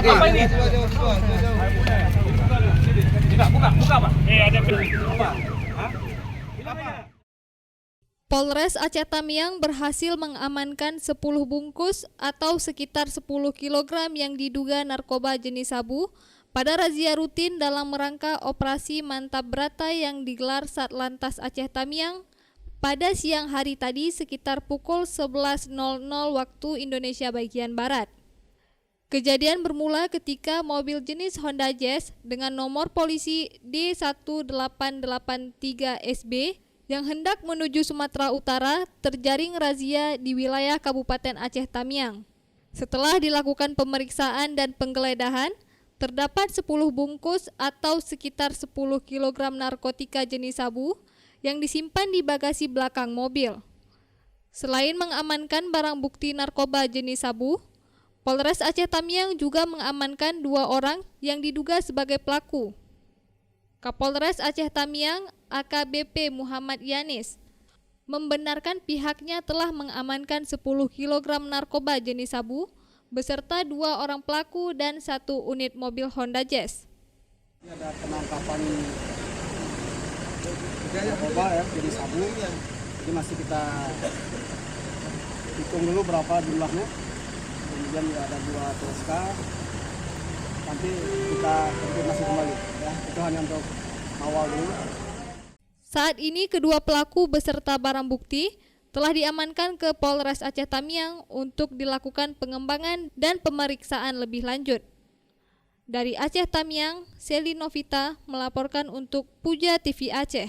Apa ini? Buka, Pak. Ada apa? Hah? Polres Aceh Tamiang berhasil mengamankan 10 bungkus atau sekitar 10 kg yang diduga narkoba jenis sabu pada razia rutin dalam rangka operasi Mantap Brata yang digelar Satlantas Aceh Tamiang pada siang hari tadi sekitar pukul 11.00 waktu Indonesia bagian Barat. Kejadian bermula ketika mobil jenis Honda Jazz dengan nomor polisi D1883SB yang hendak menuju Sumatera Utara terjaring razia di wilayah Kabupaten Aceh Tamiang. Setelah dilakukan pemeriksaan dan penggeledahan, terdapat 10 bungkus atau sekitar 10 kg narkotika jenis sabu yang disimpan di bagasi belakang mobil. Selain mengamankan barang bukti narkoba jenis sabu, Polres Aceh Tamiang juga mengamankan 2 orang yang diduga sebagai pelaku. Kapolres Aceh Tamiang AKBP Muhammad Yanis membenarkan pihaknya telah mengamankan 10 kg narkoba jenis sabu beserta 2 orang pelaku dan 1 unit mobil Honda Jazz. Ada penangkapan narkoba ya jenis sabu, jadi masih kita hitung dulu berapa jumlahnya. Kemudian ada 2 TSK, nanti kita konfirmasi kembali ya, itu hanya untuk awal dulu. Saat ini kedua pelaku beserta barang bukti telah diamankan ke Polres Aceh Tamiang untuk dilakukan pengembangan dan pemeriksaan lebih lanjut. Dari Aceh Tamiang, Seli Novita melaporkan untuk Puja TV Aceh.